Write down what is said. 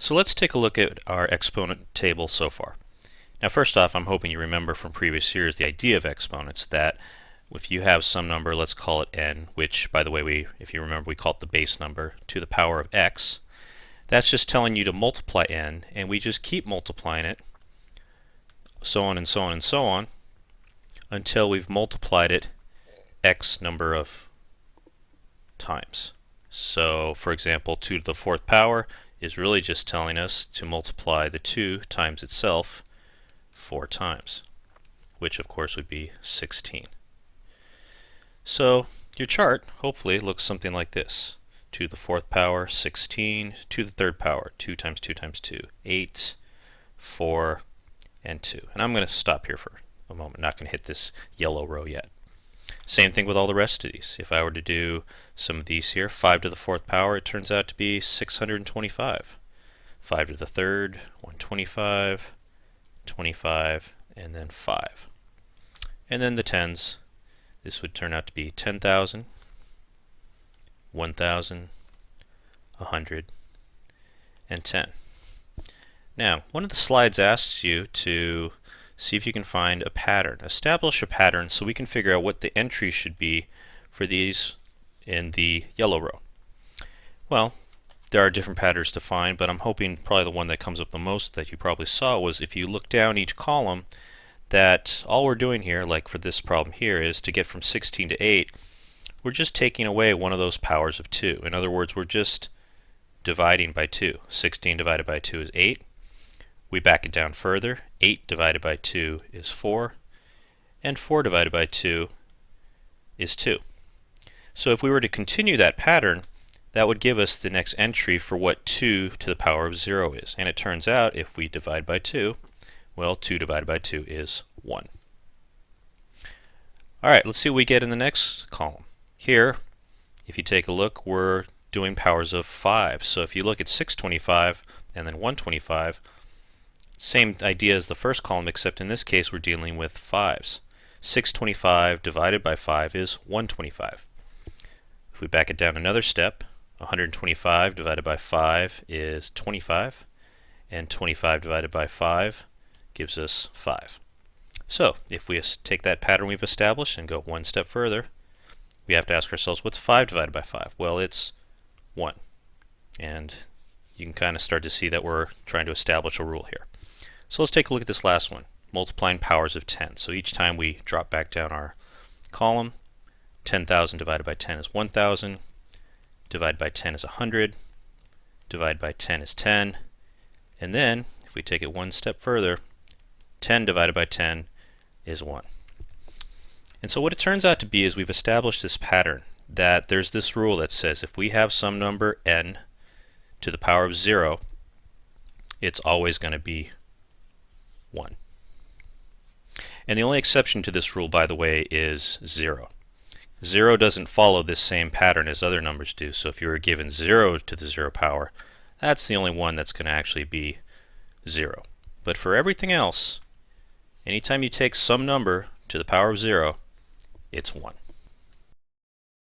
So let's take a look at our exponent table so far. Now first off, I'm hoping you remember from previous years the idea of exponents, that if you have some number, let's call it n, which by the way, if you remember, we call it the base number, to the power of x. That's just telling you to multiply n, and we just keep multiplying it, so on and so on and so on, until we've multiplied it x number of times. So for example, 2 to the 4th power is really just telling us to multiply the 2 times itself 4 times, which of course would be 16. So your chart hopefully looks something like this. 2 to the 4th power, 16, 2 to the 3rd power, 2 times 2 times 2, 8, 4, and 2. And I'm going to stop here for a moment, not going to hit this yellow row yet. Same thing with all the rest of these. If I were to do some of these here, 5 to the 4th power, it turns out to be 625. 5 to the 3rd, 125, 25, and then 5. And then the tens, this would turn out to be 10,000, 1,000, 100, and 10. Now, one of the slides asks you to see if you can find a pattern. Establish a pattern so we can figure out what the entries should be for these in the yellow row. Well, there are different patterns to find, but I'm hoping probably the one that comes up the most that you probably saw was if you look down each column, that all we're doing here, like for this problem here, is to get from 16 to 8, we're just taking away one of those powers of 2. In other words, we're just dividing by 2. 16 divided by 2 is 8. We back it down further. 8 divided by 2 is 4, and 4 divided by 2 is 2. So if we were to continue that pattern, that would give us the next entry for what 2 to the power of 0 is. And it turns out if we divide by 2, well, 2 divided by 2 is 1. Alright, let's see what we get in the next column. Here, if you take a look, we're doing powers of 5. So if you look at 625 and then 125, same idea as the first column, except in this case we're dealing with 5s. 625 divided by 5 is 125. If we back it down another step, 125 divided by 5 is 25, and 25 divided by 5 gives us 5. So if we take that pattern we've established and go one step further, we have to ask ourselves, what's 5 divided by 5? Well, it's 1. And you can kind of start to see that we're trying to establish a rule here. So let's take a look at this last one, multiplying powers of 10. So each time we drop back down our column, 10,000 divided by 10 is 1,000, divided by 10 is 100, divided by 10 is 10, and then if we take it one step further, 10 divided by 10 is 1. And so what it turns out to be is we've established this pattern that there's this rule that says if we have some number n to the power of 0, it's always going to be 1. And the only exception to this rule, by the way, is 0. 0 doesn't follow this same pattern as other numbers do, so if you were given 0 to the 0 power, that's the only one that's going to actually be 0. But for everything else, anytime you take some number to the power of 0, it's 1.